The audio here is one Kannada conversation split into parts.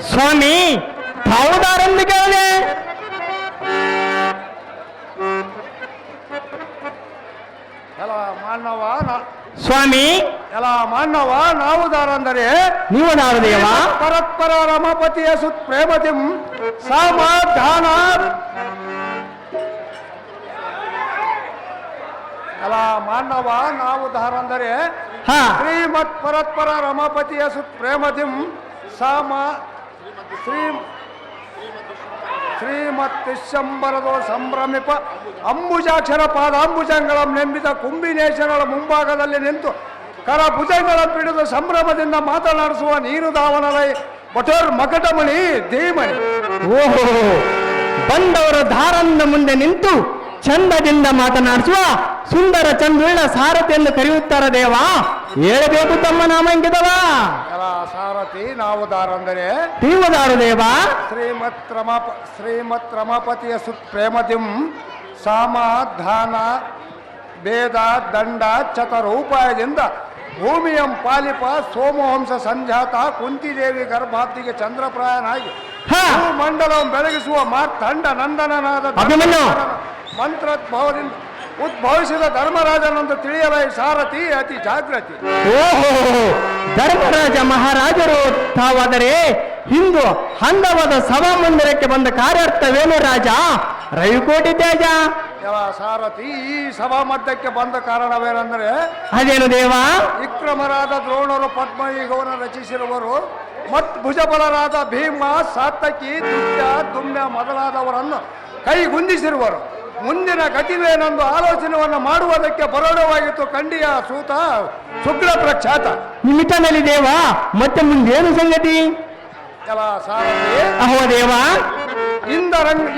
ಸ್ವಾಮಿ ತಾವುದಾರೆಂದು ಕೇಳಿದೆ. ಎಲ್ಲ ಮಾನವ ಸ್ವಾಮಿ ಎಲ್ಲ ಮಾನವ ನಾವುದಾರಂದರೆ ನೀವು ದಾರು ದೇವ. ಪರಸ್ಪರ ರಮಪತಿಯ ಸುತ್ ಪ್ರೇಮತಿಂ ಸಮಾಧಾನ ಎಲ್ಲ ಮಾನವ ನಾವುದಾರಂದರೆ ಹಾ ಶ್ರೀಮತ್ ಪರಸ್ಪರ ರಮಪತಿಯ ಸುತ್ ಪ್ರೇಮತಿಂ ಶ್ರೀಮತ್ತಿಶಂಬರದೋ ಸಂಭ್ರಮಿಪ ಅಂಬುಜಾಕ್ಷರ ಪಾದಾಂಬುಜಂಗಳಂ ನೆಂಬಿದ ಕುಂಬಿನೇಶ್ವರರ ಮುಂಭಾಗದಲ್ಲಿ ನಿಂತು ಕರ ಭುಜಗಳ ಪಿಡಿದು ಸಂಭ್ರಮದಿಂದ ಮಾತನಾಡಿಸುವ ನೀರು ದಾವಣಲೈ ಬಟೋರ್ ಮಕಟಮಣಿ ಧೀಮಣಿ. ಓಹೋ, ಬಂದವರ ದಾರಂದ ಮುಂದೆ ನಿಂತು ಚಂದದಿಂದ ಮಾತನಾಡಿಸುವ ಸುಂದರ ಚಂದುಳ್ಳ ಸಾರಥಿ ಎಂದು ಕರೆಯುತ್ತಾರೆ ದೇವ. ಹೇಳಬೇಕು ತಮ್ಮ ನಾಮಾಂಕಿತವ. ಎಲ್ಲ ಸಾರಥಿ ನಾವುದಾರಂದರೆ ನೀವುದಾರು ದೇವ. ಶ್ರೀಮತ್ ರಮಾಪತಿಯ ಸುತ್ ಪ್ರೇಮತಿಂ ಸಮಾಧಾನ ಭೇದ ದಂಡ ಚತುರೂಪಾಯದಿಂದ ಭೂಮಿಯಂ ಪಾಲಿಪ ಸೋಮವಂಶ ಸಂಜಾತ ಕುಂತಿದೇವಿ ಗರ್ಭಾಬ್ದಿಗೆ ಚಂದ್ರಪ್ರಾಯನಾಗಿ ಮಂಡಲಂ ಬೆಳಗಿಸುವ ಮಾರ್ತಾಂಡ ನಂದನನಾದ ಮಂತ್ರೋದ್ಭವದಿಂದ ಉದ್ಭವಿಸಿದ ಧರ್ಮರಾಜನಂದು ತಿಳಿಯಲೈ ಸಾರಥಿ ಅತಿ ಜಾಗೃತಿ. ಓಹೋ, ಧರ್ಮರಾಜ ಮಹಾರಾಜರು ತಾವಾದರೆ ಹಿಂದು ಅಂದವಾದ ಸಭಾ ಮಂದಿರಕ್ಕೆ ಬಂದ ಕಾರ್ಯಾರ್ಥವೇನು ರಾಜ? ರವಿಕೋಟಿ ತೇಜ. ಎಲ್ಲ ಸಾರಥಿ ಈ ಸಭಾ ಮಧ್ಯಕ್ಕೆ ಬಂದ ಕಾರಣವೇನೆಂದರೆ ಅದೇನು ದೇವ? ವಿಕ್ರಮರಾದ ದ್ರೋಣರು ಪದ್ಮಯುಗವನ್ನು ರಚಿಸಿರುವರು ಮತ್ ಭುಜಬಲರಾದ ಭೀಮ ಸಾತಕಿ ದುಡ್ಡ ದುಮ್ಯ ಮೊದಲಾದವರನ್ನು ಕೈಗುಂದಿಸಿರುವರು. ಮುಂದಿನ ಗತಿವೇನೆಂದು ಆಲೋಚನೆಯನ್ನು ಮಾಡುವುದಕ್ಕೆ ಬರೋಡವಾಗಿತ್ತು ಕಂಡಿಯ ಸೂತ ಶುಕ್ಲ ಪ್ರಖ್ಯಾತ. ನಿಮಿತ್ತನಲ್ಲಿ ದೇವ, ಮತ್ತೆ ಮುಂದೇನು ಸಂಗತಿ? ಎಲ್ಲ ಸಾರಥಿ ಅಹೋ ದೇವ,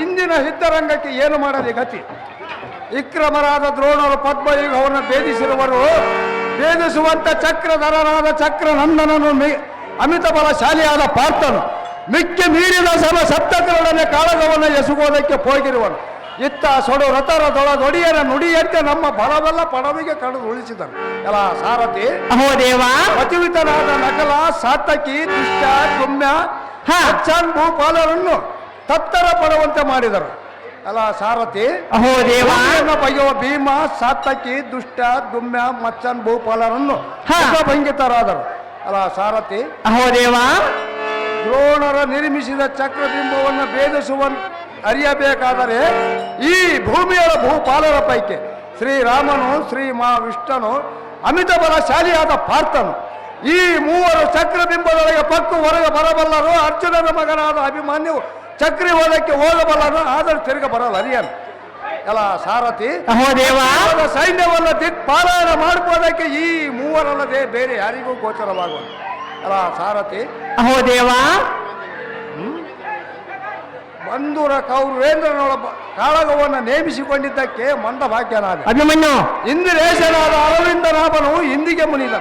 ಇಂದಿನ ಯುದ್ಧರಂಗಕ್ಕೆ ಏನು ಮಾಡಲಿ ಗತಿ? ವಿಕ್ರಮರಾದ ದ್ರೋಣರು ಪದ್ಮಯುಗವನ್ನು ಭೇದಿಸಿರುವರು. ಭೇದಿಸುವಂತ ಚಕ್ರಧರನಾದ ಚಕ್ರನಂದನನು ಅಮಿತ ಬಲಶಾಲಿಯಾದ ಪಾರ್ಥನು ಮಿಕ್ಕಿ ಮೀರಿದ ಸಪ್ತಕರೊಡನೆ ಕಾಳಗವನ್ನು ಎಸುವುದಕ್ಕೆ ಹೋಗಿರುವನು. ಇತ್ತ ಸೊಡು ರಥರ ದೊಡಿಯರ ನುಡಿಯಂತೆ ನಮ್ಮ ಬಲವೆಲ್ಲ ಪಡವಿಗೆ ಕಳೆದು ಉಳಿಸಿದನು. ಎಲ್ಲ ಸಾರಥಿ ಅಹೋ ದೇವ, ಪತಿವಿತನಾದ ನಕಲ ಸಾತಕಿ ದುಷ್ಟ ಗುಮ್ಯ ಅಚ್ಚಾನ್ ಭೂಪಾಲರನ್ನು ತತ್ತರ ಪಡುವಂತೆ ಮಾಡಿದರು. ಅಲ್ಲ ಸಾರಥಿ ಅಹೋ ದೇವ, ಬಗೆಯುವ ಭೀಮ ಸಾತಕಿ ದುಷ್ಟ ಗುಮ್ಯ ಮಚ್ಚನ್ ಭೂಪಾಲರನ್ನು ಭಂಗಿತರಾದರು. ಅಲ್ಲ ಸಾರಥಿ ಅಹೋ ದೇವ, ದ್ರೋಣರ ನಿರ್ಮಿಸಿದ ಚಕ್ರಬಿಂಬವನ್ನು ಭೇದಿಸುವ ಅರಿಯಬೇಕಾದರೆ ಈ ಭೂಮಿಯ ಭೂಪಾಲರ ಪೈಕಿ ಶ್ರೀರಾಮನು ಶ್ರೀ ಮಹಾವಿಷ್ಣನು ಅಮಿತ ಬಲಶಾಲಿಯಾದ ಪಾರ್ಥನು ಈ ಮೂವರು ಚಕ್ರಬಿಂಬದೊಳಗೆ ಪಕ್ಕು ಹೊರಗೆ ಬರಬಲ್ಲರು. ಅರ್ಜುನನ ಮಗನಾದ ಅಭಿಮನ್ಯು ಚಕ್ರವೋದಕ್ಕೆ ಹೋಗಬಲ್ಲನು, ಆದರೆ ತಿರುಗ ಬರಲ್ಲ ಅರಿಯನು. ಎಲ್ಲ ಸಾರಥಿ ಸೈನ್ಯವನ್ನು ದಿಕ್ಪಾಲನ ಮಾಡುವುದಕ್ಕೆ ಈ ಮೂವರಲ್ಲದೆ ಬೇರೆ ಯಾರಿಗೂ ಗೋಚರವಾಗುವುದು. ಅಲ್ಲ ಸಾರಥಿ ಅಹೋ ದೇವ, ಬಂಧುರ ಕೌರವೇಂದ್ರನೊಳ ಕಾಳಗವನ್ನು ನೇಮಿಸಿಕೊಂಡಿದ್ದಕ್ಕೆ ಮಂದ ಭಾಗ್ಯನಾದ ಅಭಿಮನ್ಯು ಇಂದಿರೇಶನಾದ ಅರವಿಂದನಾಭನು ಇಂದಿಗೆ ಮುನಿದ.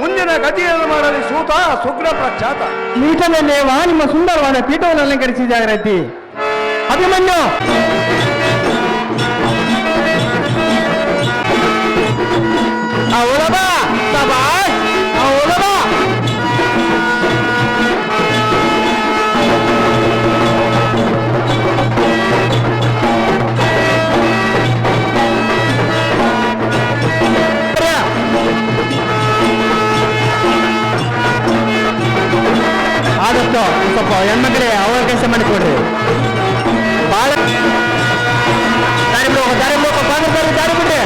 ಮುಂದಿನ ಗತಿಯನ್ನು ಮಾಡಲಿ ಸೂತ ಶುಕ್ರ ಪ್ರಖ್ಯಾತ. ನೀಟನ ದೇವ, ನಿಮ್ಮ ಸುಂದರವಾದ ಪೀಠವನ್ನು ಅಲಂಕರಿಸಿದಾರತಿ. ಅಭಿಮನ್ಯು ಅವಳಬಾ ಸಬಾಷ್, ಅವಳಬಾ ಆದಷ್ಟು ಸ್ವಲ್ಪ ಹೆಣ್ಮಕ್ಳಿಗೆ ಅವಕಾಶ ಮಾಡಿಕೊಡ್ರಿ. ಭಾಳ ದಾರಿ ಬಿಡ್ರಿ.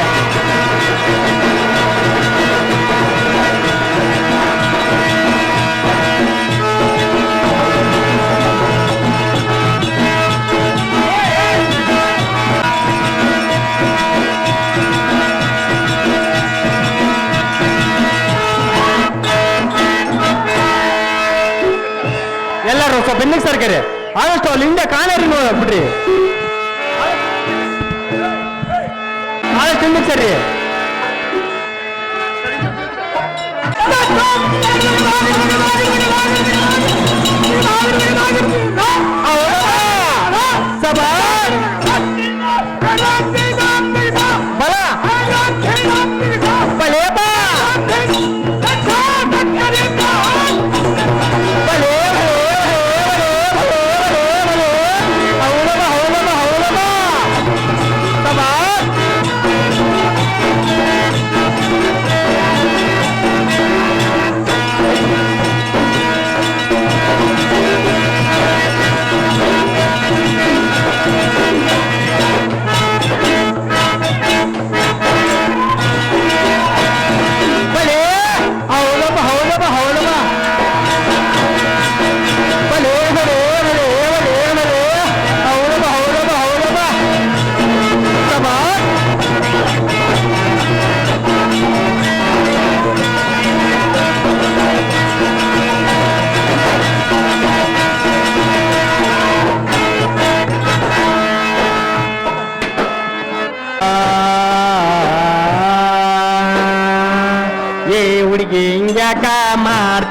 ಎಲ್ಲರೂ ಸ್ವಲ್ಪ ಬೆನ್ನಿಗೆ ಸರ್ಕರಿ, ಆದಷ್ಟು ಅಲ್ಲಿ ಹಿಂದೆ ಕಾಣರಿ ಬಿಡ್ರಿ. ಆದಷ್ಟು ಹಿಂದಕ್ಕೆ ಸರ್ರಿ. ಸಭಾ ಬಲ ಬಲೇಪ ಬಲೇ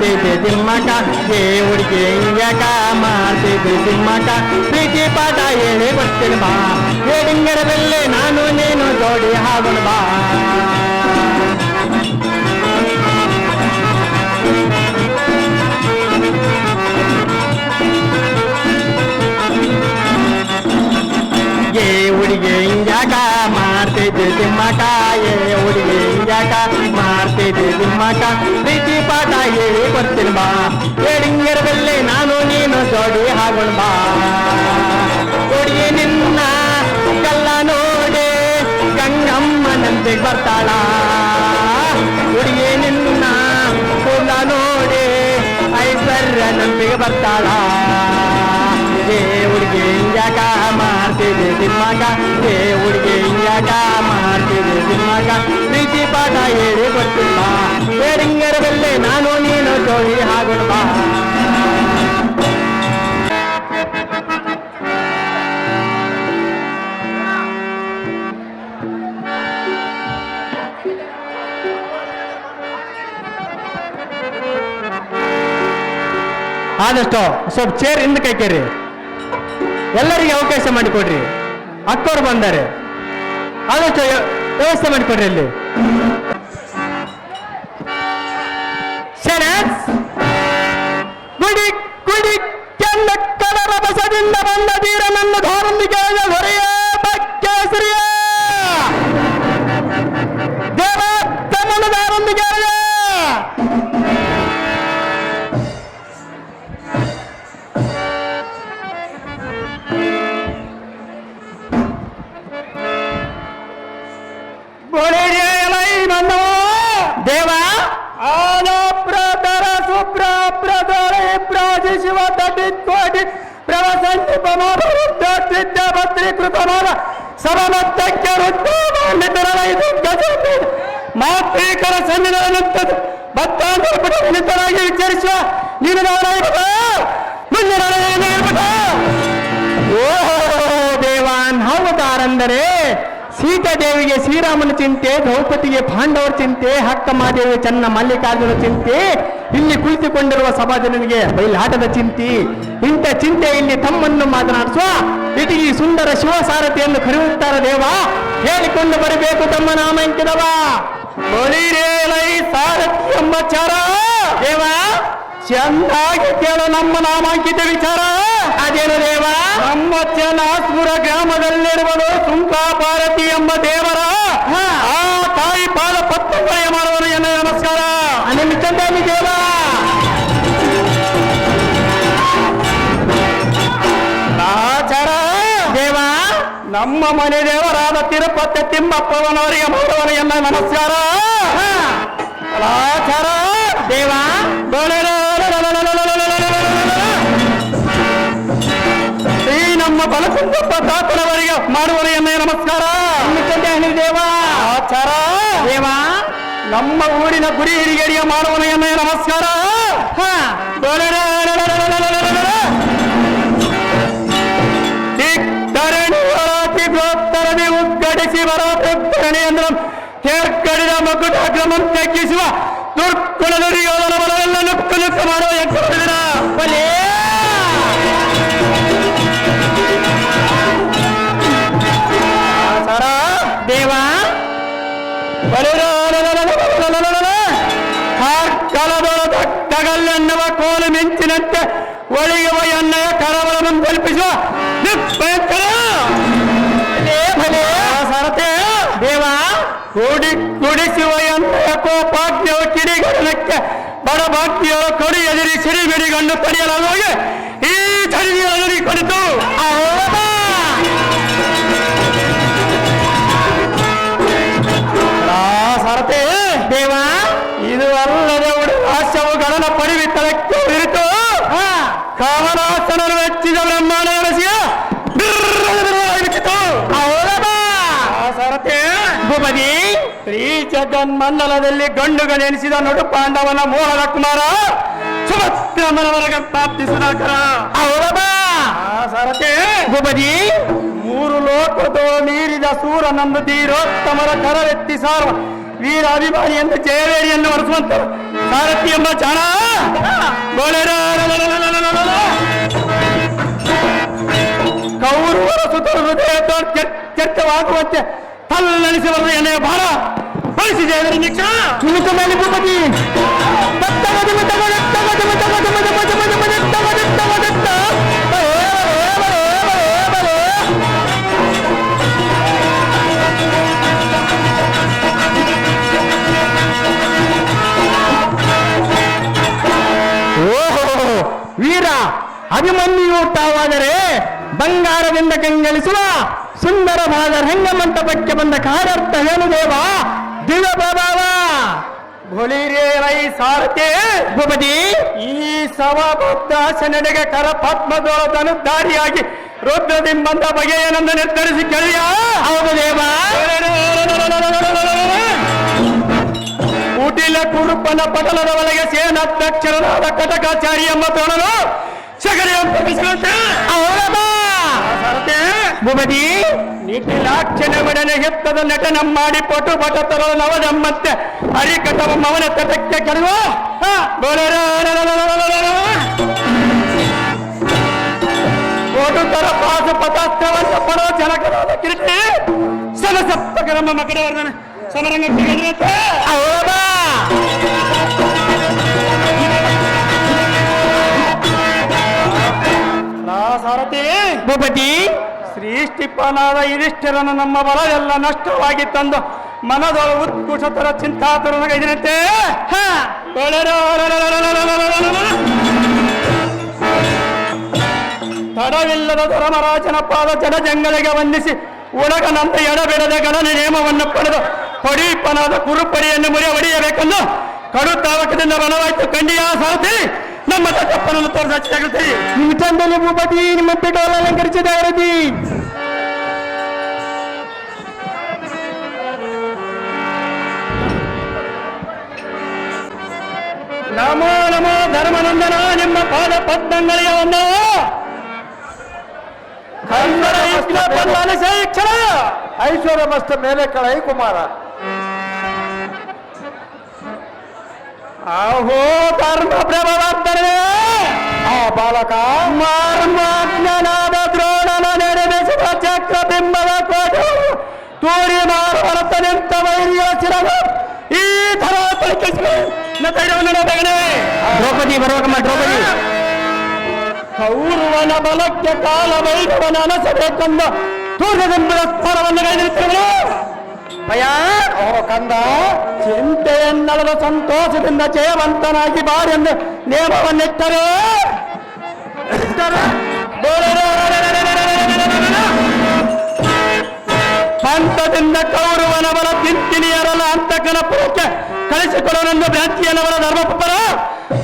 ಮಾಡ್ತಿದ್ದೆ ತಿಮ್ಮಕ್ಕ ಏ ಹುಡುಗಿ ಹಿಂಗ್ಯಾಕ ಮಾಡ್ತಿದ್ದೆ ತಿಮ್ಮಕ್ಕ ಪ್ರೀತಿ ಪಾಠ ಹೇಳಿ ಬರ್ತೀನಿ ಬಾ ಏಡಿಂಗರದಲ್ಲೇ ನಾನು ನೀನು ಜೋಡಿ ಹಾಗೋಣ ಬಾ ಏ ಹುಡುಗಿ ಹಿಂಗ್ಯಾಕ ಮಾಡ್ತಿದ್ದೆ ತಿಮ್ಮಕ್ಕ ಏ ಹುಡುಗಿ ಹಿಂಗ್ಯಾಕ ಮಾಡ್ತಿದ್ದೆ ತಿಮ್ಮಕ್ಕ ಪ್ರೀತಿ ಪಾಠ ಹೇಳಿ ಬರ್ತೀನಿ ಬಾ ಏಡಿಂಗರದಲ್ಲೇ ನಾನು ನೀನು ಜೋಡಿ ಹಾಗೋಣ ಬಾ ಹುಡುಗಿ ನಿನ್ನ ಕಲ್ಲ ನೋಡಿ ಗಂಗಮ್ಮನಂತೆ ಬರ್ತಾಳ ಹುಡುಗಿ ನಿನ್ನ ಕೂಲ ನೋಡಿ ಐಶ್ವರ್ಯನಂತೆಗೆ ಬರ್ತಾಳ ಏ ಹುಡುಗಿ ಹಿಂಗ್ಯಾಕ ಮಾಡ್ತಿದ್ದೆ ತಿಮ್ಮಕ್ಕ ಏ ಹುಡುಗಿ ಹಿಂಗ್ಯಾಕ ಮಾಡ್ತಿದ್ದೆ ತಿಮ್ಮಕ್ಕ ಪ್ರೀತಿ ಪಾಠ ಹೇಳಿ ಗೊತ್ತಿಲ್ಲ ಬೇಡಿಂಗರದಲ್ಲೇ ನಾನು ನೀನು ಜೋಡಿ ಹಾಗೋಣ ಬಾ ಆದಷ್ಟು ಸ್ವಲ್ಪ ಚೇರ್ ಹಿಂದೆ ಕೈಕೇರಿ ಎಲ್ಲರಿಗೆ ಅವಕಾಶ ಮಾಡಿಕೊಡ್ರಿ ಅಕ್ಕವ್ರು ಬಂದಾರೆ ಆದಷ್ಟು ವ್ಯವಸ್ಥೆ ಮಾಡಿಕೊಡ್ರಿ ಅಲ್ಲಿ ಗುಡಿ ಗುಡಿ ಕೆಂದ ಕಡಲ ಬಸದಿಂದ ಬಂದ ಧೀರ ನನ್ನ ಧಾರಂಬಿಕೆ ಹೊರೆಯ ಕೇಸರಿಯ ದೇವ ತಮ್ಮನ ಧಾರಂಬಿಕೆ ದೇವ ಆನಪ್ರತರ ಸುಪ್ರಪ್ರದಳೆ ಪ್ರಾಜಿಸುವ ತಟಿತ್ಕೋಟಿ ಪ್ರವಸಂಪಮೃದ್ಧತ್ರಿದ್ಯಪತ್ರೀಕೃತಮಾನ ಸಮಮತ್ತಕ್ಕೆ ರುದ್ಧಮಾನ್ಯತರವೈದು ಗಜ ಮಾತ್ರೀಕರ ಸನ್ನಿಧಾನಂತದ್ದು ಭಕ್ತಾಂತರಪುಟರಾಗಿ ವಿಚಾರಿಸುವ ನೀನು ಮುಂದೆ ಓಹೋ ದೇವಾನ್ ಹೌದಾರಂದರೆ ಸೀತಾದೇವಿಗೆ ಶ್ರೀರಾಮನ ಚಿಂತೆ ದ್ರೌಪದಿಗೆ ಪಾಂಡವರ ಚಿಂತೆ ಹಕ್ಕಮಾದೇವಿ ಚನ್ನ ಮಲ್ಲಿಕಾರ್ಜುನ ಚಿಂತೆ ಇಲ್ಲಿ ಕುಳಿತುಕೊಂಡಿರುವ ಸಭಾಜನನಿಗೆ ಬಯಲಾಟದ ಚಿಂತೆ ಇಂಥ ಚಿಂತೆ ಇಲ್ಲಿ ತಮ್ಮನ್ನು ಮಾತನಾಡಿಸುವ ಇಟಗಿ ಸುಂದರ ಶಿವಸಾರಥಿಯನ್ನು ಕರೆಯುತ್ತಾರೆ ದೇವ ಹೇಳಿಕೊಂಡು ಬರಬೇಕು ತಮ್ಮ ನಾಮಾಂಕಿತವ ಸಾರಥಿ ಎಂಬ ಚಾರ ದೇವ ಚಂದಾಗಿ ಕೇಳು ನಮ್ಮ ನಾಮಾಂಕಿತ ವಿಚಾರ ಅದೇನು ದೇವ ನಮ್ಮ ಚನಾಸ್ಪುರ ಗ್ರಾಮದಲ್ಲಿರುವುದು ಸುಂಕಾಪಾರತಿ ಎಂಬ ದೇವರ ಆ ತಾಯಿ ಪಾದ ಪತ್ತಯ ಮಾಡುವನು ಎನ್ನ ನಮಸ್ಕಾರ ನಿಮ್ಮ ಚಂದಾಗಿ ದೇವ ಆಚಾರ ದೇವ ನಮ್ಮ ಮನೆ ದೇವರಾದ ತಿರುಪತಿ ತಿಮ್ಮಪ್ಪವನವರಿಗೆ ಮಾಡುವನು ಎನ್ನ ನಮಸ್ಕಾರ ಆಚಾರ ದೇವ ಶ್ರೀ ನಮ್ಮ ಬಲಕುಂದಪ್ಪ ತಾತನವರಿಗೆ ಮಾಡುವನು ಎನ್ನ ನಮಸ್ಕಾರ ದೇವ ಆಚಾರ ದೇವ ನಮ್ಮ ಊರಿನ ಗುರಿ ಹಿರಿಯರಿಗೆ ಮಾಡುವನು ಎನ್ನ ನಮಸ್ಕಾರ ಧರಣಿ ಉದ್ಘಾಟಿಸಿ ಬರೋಣಿ ಅಂದ್ರೆ ಕೇರ್ಕಡಿದ ಮಗುಟ ಕ್ರಮ ತಗ್ಗಿಸುವ ದುರ್ಗುಣದರಿಯೋದನ ಬಲವೆಲ್ಲ ನುಕ್ಕು ನುಕ್ಕು ಮಾಡುವ ಯಜ್ಞ ದೇವ ಕಗಲ್ಲೆನ್ನುವ ಕೋಲು ಮಿಂಚಿನಂತೆ ಒಳಿಯುವ ಎಣ್ಣೆಯ ಕರವಳವನ್ನು ತಲುಪಿಸುವ ಸರತೆ ದೇವ ಕುಡಿಸುವ ಎಣ್ಣೆಯ ಕೋಪಾಗ್ನಿಯ ಕಿಡಿಗಡನಕ್ಕೆ ಬಡಭಕ್ತಿಯ ಕೊಡಿ ಎದುರಿ ಸಿಡಿಬಿಡಿಗಂಡು ತಡೆಯಲಾಗಿ ಈ ಚಳಿಯಲ್ಲಿ ಕುರಿತು ಸರತೆ ದೇವ ಇದು ಅಲ್ಲದೆ ಹಾಸ್ಯವು ಗಣನ ಪರಿವಿತ್ತಲಕ್ಕೆ ಇರಿತು ಕಾಮನಾಸನರು ವೆಚ್ಚಿದ ಬ್ರಹ್ಮಾಂಡ ನಡೆಸಿಯ ಸರತೆ ಭೂಪತಿ ಶ್ರೀ ಜಗನ್ಮಂಡಲದಲ್ಲಿ ಗಂಡುಗನೆನಿಸಿದ ನಡು ಪಾಂಡವನ ಮೋಹನ ಕುಮಾರ ಸುಭದ್ರಮನವರೆಗೆ ಪ್ರಾಪ್ತಿಸುನಾಕರ ಸರತೆ ಭೂಪತಿ ಮೂರು ಲೋಕದ ಮೀರಿದ ಸೂರನಂದು ಧೀರೋತ್ತಮರ ಕರವೆತ್ತಿ ಸಾರುವ ವೀರ ಅಭಿಮಾನಿ ಎಂದು ಜಯವೇರಿಯನ್ನು ಹೊರಿಸುವಂತ ಸಾರಥಿ ಎಂಬ ಜಾಣ ಕೌರವರ ಸುತರು ಹೃದಯ ಚರ್ಚವಾಗುವಂತೆ ತಲ್ಲಣಿಸುವ ಎಣ್ಣೆಯ ಭಾರ ಬಳಸಿದೆ ಚುರುಕು ಮೇಲೆ ಭೂಪತಿ ವೀರ ಅಭಿಮನ್ಯು ತಾವಾದರೆ ಬಂಗಾರದಿಂದ ಕಂಗಳಿಸುವ ಸುಂದರವಾದ ರಂಗಮಂಟಪಕ್ಕೆ ಬಂದ ಕಾರ್ಯಾರ್ಥವೇನು ದೇವ ದಿವ್ಯ ಪ್ರಭಾವ ಸಾರಥಿ ಭೂಪತಿ ಈ ಸವಾಬುದ್ಧಾಸ ನಡೆಗೆ ಕರ ಪದ್ಮದೊಳದನುದ್ದಾರಿಯಾಗಿ ರುದ್ರದಿಂಬಂದ ಬಗೆಯನನ್ನು ನಿರ್ಧರಿಸಿ ಕೇಳಿಯ ಹೌದು ದೇವ ಕುಟಿಲ ಕುರುಪನ ಪಟಲದ ಒಳಗೆ ಸೇನಾಧ್ಯಕ್ಷರಾದ ಕಟಕಾಚಾರಿ ಎಂಬ ತೋಳನು ಭೂಪತಿ ನಿಖಿಲಾಕ್ಷಣ ಬಿಡನೆ ಹೆತ್ತದ ನಟನ ಮಾಡಿ ಪಟು ಪಟ ತರಲು ನವದಮ್ಮತ್ತೆ ಹರಿಕಟವ ಮವನ ತಟಕ್ಕೆ ಕೆಡುವ ತರ ಪಾಸ ಪತಾಸ್ತ್ರವಂತ ಪಡೋ ಜನಕರಾದ ಕಿರೀಟಿ ಸಲಸಪ್ತಕರಮ್ಮ ಮಕರವರ್ಧನ ಸಮರಂಗಕ್ಕೆ ಸಾರಥಿ ಭೂಪತಿ ಶ್ರೀಷ್ಟಿಪ್ಪನಾದ ಯುಧಿಷ್ಠಿರನ ನಮ್ಮ ಬಲ ಎಲ್ಲ ನಷ್ಟವಾಗಿ ತಂದು ಮನದೊಳ ಉತ್ಕುಷತರ ಚಿಂತಾತುರನಗೈದಿನಂತೆ ತಡವಿಲ್ಲದ ಧರ್ಮರಾಜನ ಪಾದ ಜಡಜಂಗಳಿಗೆ ವಂದಿಸಿ ಉಡಗನಂತ ಎಡಬಿಡದ ಗಣನ ನೇಮವನ್ನು ಪಡೆದು ಹೊಡೀಪನಾದ ಕುರುಪಡಿಯನ್ನು ಒಡೆಯಬೇಕೆಂದು ಕಡು ತಾವಕದಿಂದ ಬಲವಾಯ್ತು ಕಂಡಿಯ ಸಾರಥಿ ನಮ್ಮ ತಪ್ಪನನ್ನು ತೋರಿಸಿ ನಿಮ್ಮ ಚಂದಲ್ಲಿ ಭೂಪತಿ ನಿಮ್ಮ ಪೀಠವನ್ನು ಅಲಂಕರಿಸಿದ ವರದಿ ನಮೋ ನಮೋ ಧರ್ಮನಂದನ ನಿಮ್ಮ ಪಾದ ಪದ್ಮಗಳಿಗೆ ಒಂದು ಐಶ್ವರ್ಯ ಮಸ್ತ ಮೇಲೆ ಕಳೈ ಕುಮಾರ ಆಹೋ ಧರ್ಮ ಪ್ರಭಾವೇ ಆ ಬಾಲಕ ಮರ್ಮಜ್ಞನಾದ ದ್ರೋಣನ ನೆರವೇರಿಸುವ ಚಕ್ರ ಬಿಂಬದ ಕೋಟು ತೂರಿ ಮಾರುವರತ ನಿಂತ ವೈರಿಯ ಚಿರಗ ಈ ಥರ ದ್ರೌಪದಿ ಬರುವಾಗ ದ್ರೌಪದಿ ಕೌರವನ ಬಲಕ್ಕೆ ಕಾಲ ವೈರವನ ಅನಸಬೇಕೆಂದ ತೂರ್ಯದೆಂಬುದ ಸ್ಥಳವನ್ನು ಕೈದಿರುತ್ತೇವೆ ಭಯ ಕಂದ ಚಿಂತೆಯನ್ನಳದ ಸಂತೋಷದಿಂದ ಜಯವಂತನಾಗಿ ಬಾರೆಂದು ನೇಮವನ್ನಿಟ್ಟರೆ ಪಂಥದಿಂದ ಕೌರವನ ಬಲ ತಿಂತಿನಿಯರಲ್ಲ ಅಂತಕನ ಪುರಕ್ಕೆ ಕಳಿಸಿಕೊಡೋನೆಂದು ಭ್ರಾಂತಿಯನ್ನವರ ಧರ್ಮಪುರ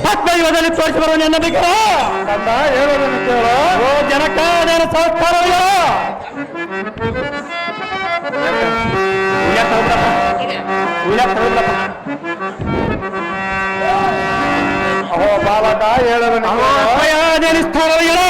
ಪದ್ಮಯುಗದಲ್ಲಿ ತೋರಿಸಿ ಬರುವನು ಎನ್ನಬೇಕು ಕಂದ ಹೇಳೋದನ್ನು ಕೇಳೋ ಓ ಜನಕ ಸಂಸ್ಕಾರವಿಲ್ಲ ಅಹೋ ಬಾಲಕ ಹೇಳೋದನ್ನು ಸ್ಥಾನವಿಲ್ಲ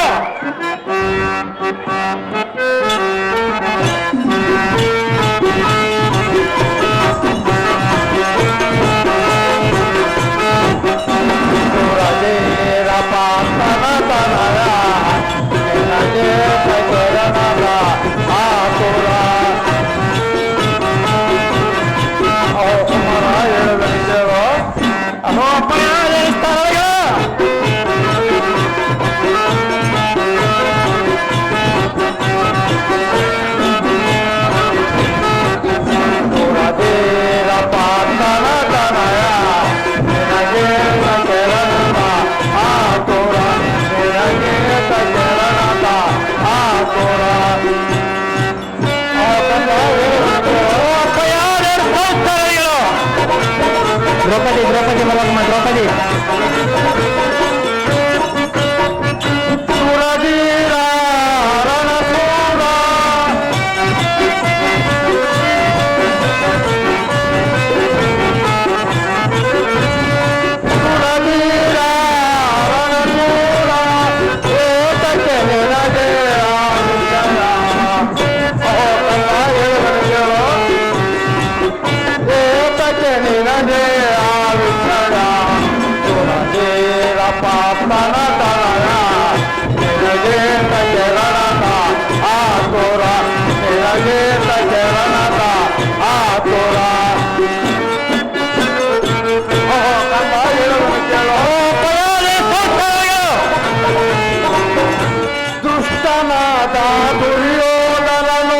ದುರ್ಯೋಧನನು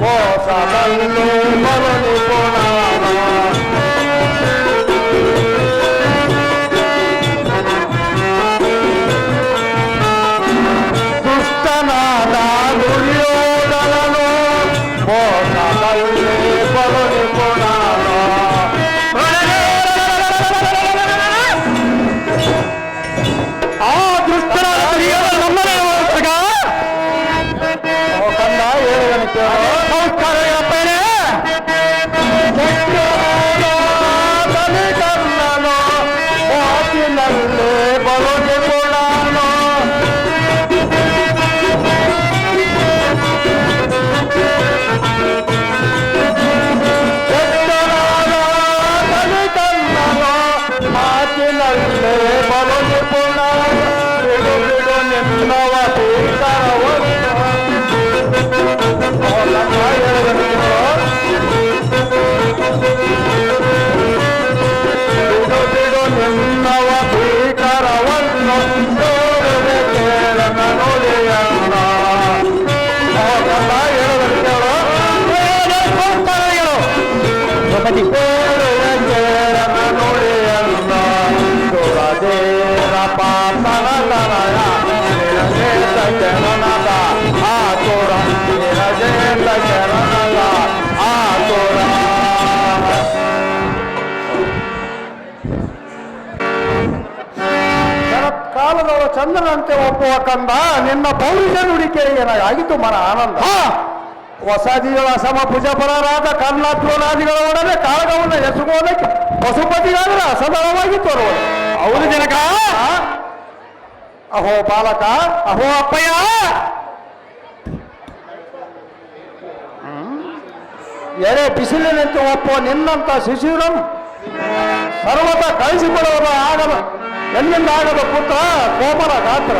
ಮೋಸದಲ್ಲಿ ಬಲು ನಿಪುಣನು. ದುಷ್ಟನಾದ ದುರ್ಯೋಧನನು ಮೋಸದಲ್ಲಿ ಬಲು ನಿಪುಣನು. ಆ ದುಷ್ಟನಾದ ದುರ್ಯೋಧನ ನಮ್ಮನೇ ಹೋಗ ಕಂದ ಹೇಳಿದನು ಕೇಳು. ಸಂಸ್ಕಾರ ಅಪ್ಪನೇ ಕನ್ನನು ಮಾತಿನಲ್ಲಿ ಬಲು ನಿಪುಣನು. ಮಾತಿನಲ್ಲೇ ಬಲು ನಿಪುಣ. ಬಿಡು ಬಿಡು ನಿನ್ನವ ಭೀಕರವನ್ನು. ಬಿಡು ಬಿಡು ನಿನ್ನವ ಭೀಕರವನ್ನು ನೋಡುವೆ ಕೇಳನ ನುಡಿಯನ್ನ. ದ್ರೌಪದಿ ಕೇಳುವೆ ಕೇಳನ ನುಡಿಯನ್ನ. ಸುರದೇರ ಪಾಪನ ತನಯ ನಿರಜೇತ ಜನನದ ಆತುರ. ನಿರಜೇತ ಜನನದ ಆತುರ. ಕಾಲದವರ ಚಂದ್ರನಂತೆ ಒಪ್ಪುವ ಕಂದ ನಿನ್ನ ಪೌರುಷ ನುಡಿಕೆಗೆ ಆಗಿತ್ತು ಮನ ಆನಂದ. ವಸದಿಗಳ ಸಮ ಭುಜಪರರಾದ ಕರ್ಣಾದ್ರೋಣಾದಿಗಳ ಒಡನೆ ಕಾಳಗವನ್ನು ಎಸಗುವುದಕ್ಕೆ ಪಶುಪತಿಗಾದರೆ ಅಸದಳವಾಗಿ ತೋರುವುದು. ಹೌದು ಜನಕ. ಅಹೋ ಬಾಲಕ, ಅಹೋ ಅಪ್ಪಯ್ಯ, ಎಳೆ ಬಿಸಿಲಿನಂತೆ ಒಪ್ಪುವ ನಿನ್ನಂತ ಶಿಶಿರಂ ಸರ್ವತ ಕಳಿಸಿಕೊಳ್ಳುವುದು ಆಗದ ಎಲ್ಲಿಂದ ಆಗದ ಪುತ್ರ ಕೋಮಲ ಗಾತ್ರ.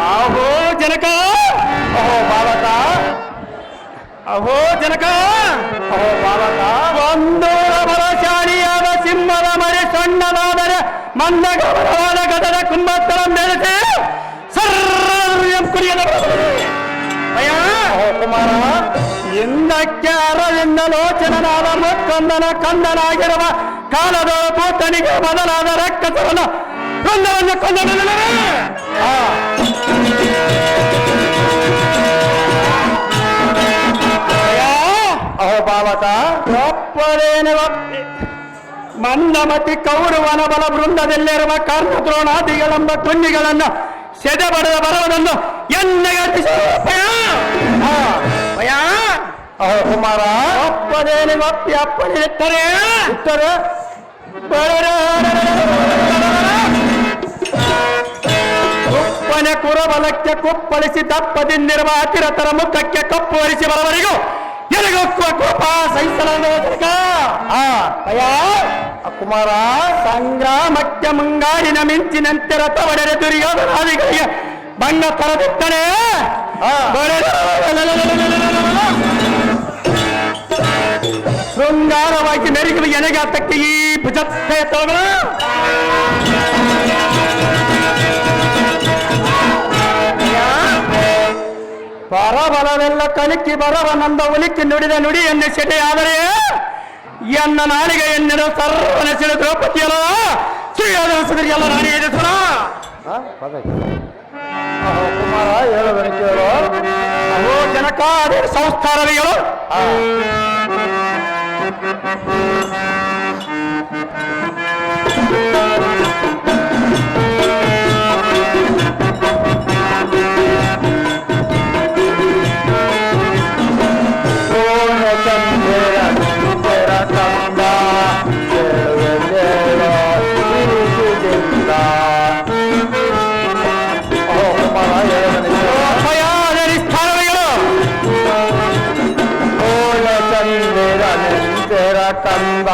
ಅಹೋ ಜನಕ, ಅಹೋ ಬಾಲಕ, ಅಹೋ ಜನಕ, ಅಹೋ ಬಾಲಕ. ಒಂದು ಬಲಶಾಲಿಯಾದ ಸಿಂಹದ ಮರಿ ಸಣ್ಣದಾದರೆ ಮಂದಗಮನವಾದ ಗದದ ಕುಂಭಸ್ಥಳ ಮೆರೆಸಿ ಕುಡಿಯದ ಅಹೋ ಕುಮಾರ, ಹಿಂದಕ್ಕೆ ಅರವಿಂದ ಲೋಚನನಾದ ಮುಕ್ಕಂದನ ಕಂದನಾಗಿರುವ ಕಾಲದ ಭೂತನಿಗೆ ಮೊದಲಾದ ರಕ್ಕಸವನ್ನು ಕೊಂದವನ್ನು ಕೊಂದ. ಅಹೋ ಬಾಲಕ, ಒಪ್ಪರೇನು ಮಂದಮತಿ ಕೌರವನ ಬಲ ವೃಂದದಲ್ಲಿರುವ ಕರ್ಣದ್ರೋಣಾದಿಗಳೆಂಬ ತುಂಡಿಗಳನ್ನು ಸೆದೆಬಡದ ಬರುವುದನ್ನು ಅಹೋ ಕುಮಾರ, ಒಪ್ಪದೇನೆ ಒಪ್ಪಿ ಅಪ್ಪನೇ ಇಟ್ಟರೆ ಇಟ್ಟರೆ ಕುಪ್ಪನೆ ಕುರಬಲಕ್ಕೆ ಕುಪ್ಪಳಿಸಿ ದಪ್ಪದಿಂದಿರುವ ಅತಿರಥರ ಮುಖಕ್ಕೆ ಕಪ್ಪು ಹೊರಿಸಿ ಬರವರೆಗೂ ಎಲೆಗೊಕ್ಕುವ ಕೋಪ ಸಹಿಸಲಾದ ಕುಮಾರ, ಸಂಗ್ರಾಮಕ್ಕೆ ಮುಂಗಾರಿನ ಮಿಂಚಿನಂತೆ ರಥ ಒಡೆರೆ ದುರ್ಯೋಧನಾದಿಗಳಿಗೆ ಬಣ್ಣ ತರದಿಟ್ಟನೆ ಶೃಂಗಾರವಾಗಿ ಮೆರುಗುವ ಎನೆಗಾತಕ್ಕೆ ಈ ಭುಜತ್ತೆ ತೋಗಳ ಪರಬಲವೆಲ್ಲ ಕಲಿಕ್ಕಿ ಬರವನಂದ ಉಲಿಕ್ಕಿ ನುಡಿದ ನುಡಿಯನ್ನು ಸೆಟೆಯಾದರೆ ಎನ್ನ ನಾಲಿಗೆ ಎನ್ನಿಡ ಸರ್ವನಸಿದ ದ್ರೌಪದಿಯಲ್ಲ ಶ್ರೀಯಾದಲ್ಲ ನಾಡಿ ಎದುರಿಸೋಣ. ಅಹೋ ಕುಮಾರ, ಹೇಳುವನು ಕೇಳು. ಅಹೋ ಜನಕ, ಅದೇ ಸಂಸ್ಕಾರವಿಗಳು ಕಂದ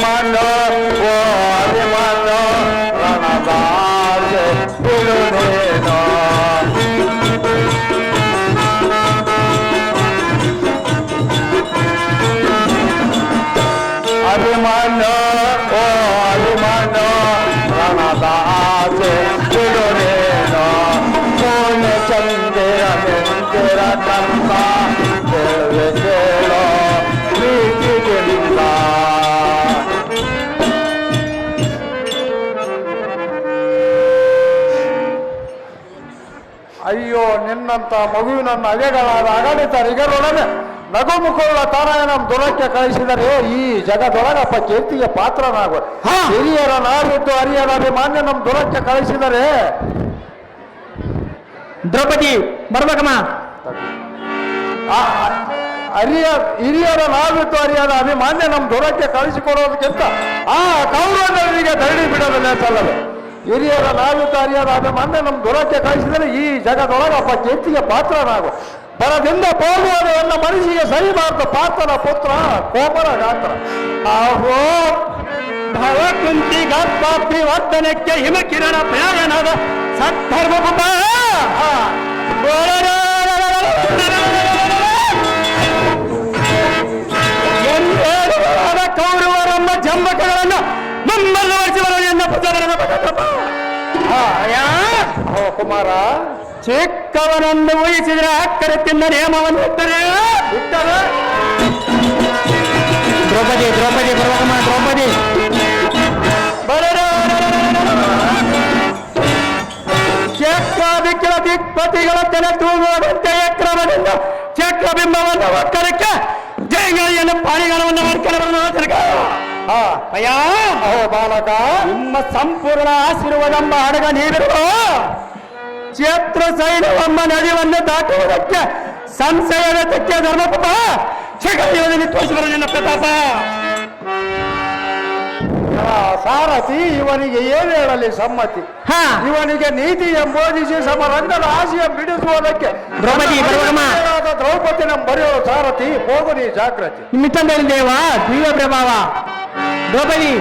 ಅಭಿಮಾನ ಓ ಅಭಿಮಾನ ರಣದಾಸೆ ಬಿಡುನೇನೋ ಅಭಿಮಾನ ಓ ಅಭಿಮಾನ ರಣದಾಸೆ ಬಿಡುನೇನೋ ಪೂರ್ಣ ಚಂದಿರ ಮೆಂದಿರ ಕಂದ ಕೇಳೋ ಪ್ರೀತಿಗಿಲ್ಲ ಅಯ್ಯೋ ನಿನ್ನಂತ ಮಗುವಿನನ್ನು ಅಗೆಗಳಾದ ಅಗಣಿತ ರಿಗರೊಡನೆ ನಗುಮುಖವುಳ್ಳ ತಾರಾಯಣ ದೊರಕ್ಕೆ ಕಳಿಸಿದರೆ ಈ ಜಗದೊಳಗಪ್ಪ ಕೀರ್ತಿಗೆ ಪಾತ್ರನಾಗುವ ಹಿರಿಯರ ನಾವಿದ್ದು ಹರಿಯರ ಅಭಿಮಾನ್ಯ ನಮ್ಮ ದೊರಕ್ಕೆ ಕಳಿಸಿದರೆ ದ್ರೌಪದಿ ಬರ್ಬೇಕಮ್ಮ. ಹಿರಿಯರ ನಾವಿದ್ದು ಹರಿಯರ ಅಭಿಮಾನ್ಯ ನಮ್ಮ ದೊರಕ್ಕೆ ಕಳಿಸಿಕೊಡೋದಕ್ಕಿಂತ ಆ ಕೌರವರಿಗೆ ಧರಣಿ ಬಿಡಲು ಲೇಸಲ್ಲವೇ. ಹಿರಿಯರ ನಾವಿದ್ದು ಹರಿಯರ ಅಭಿಮಾನ್ಯ ನಮ್ಮ ದೊರಕ್ಕೆ ಕಳಿಸಿದರೆ ಈ ಜಗದೊಳಗಪ್ಪ ಕೀರ್ತಿಗೆ ಪಾತ್ರನಾಗುವ ಬರದಿಂದ ಹೋಗುವುದನ್ನ ಮನಸ್ಸಿಗೆ ಸರಿಬಾರ್ದು ಪಾತ್ರನ ಪುತ್ರ ಕೋಮಲ ಗಾತ್ರ ಆಹೋ ಭವಕುಂತಿ ಗರ್ಭಾಭಿವರ್ಧನಕ್ಕೆ ಹಿಮಕಿರಣ ಪ್ರಯಾಣದ ಸತ್ಧರ್ಮ ಕೌರವರಮ್ಮ ಜಂಬಕಗಳನ್ನು ನಮ್ಮಲ್ಲಿ ವಹಿಸುವರೆಂದ ಕುಮಾರ ಚಿಕ್ಕವನನ್ನು ಊಹಿಸಿದರೆ ಅಕ್ಕರೆ ತಿಂದ ನಿಯಮವನ್ನು ಇಟ್ಟರೆ ದ್ರೌಪದಿ ದ್ರೌಪದಿ ಬರುವಮ್ಮ ದ್ರೌಪದಿ ಚಕ್ರಾದಿಕ್ಕಿನ ದಿಕ್ಪತಿಗಳ ತೆನೆ ತೂಗುವಂತೆ ಎಕ್ರಮದಿಂದ ಚಕ್ರಬಿಂಬವನ್ನು ಒಕ್ಕರಕ್ಕೆ ಜಯಗಳಿಯನ್ನು ಪಾಣಿಗಾಲವನ್ನು ಮಾಡ್ಕೊಂಡು ಅಯ್ಯ ಬಾಲಕ ನಿಮ್ಮ ಸಂಪೂರ್ಣ ಆಶೀರ್ವಾದೆಂಬ ಹಡಗ ನೀಡಿರುವ ಕ್ಷೇತ್ರ ಸೈನ್ಯವೆಂಬ ನದಿಯನ್ನು ದಾಟುವುದಕ್ಕೆ ಸಂಶಯದ ತೆಕ್ಕೆ ಧರ್ಮಪುಟ ಜಗತ್ತಿನಲ್ಲಿ ತೋರಿಸಿಬರಲಿಲ್ಲ ಪ್ರತಾಪ. ಸಾರಥಿ ಇವನಿಗೆ ಏನು ಹೇಳಲಿ ಸಮ್ಮತಿ. ಇವನಿಗೆ ನೀತಿ ಎಂಬೋಧಿಸಿ ಸಮರಂಗದ ಆಶಯ ಬಿಡಿಸುವುದಕ್ಕೆ ದ್ರೌಪದಿ ನಮ್ಮ ಬರೆಯೋಳು ಸಾರಥಿ ಹೋಗು ನೀ ಜಾಗೃತಿ ನಿಮಿತ್ತ ದೇವ ದಿವ್ಯ ಪ್ರಭಾವ ದ್ರೌಪದಿ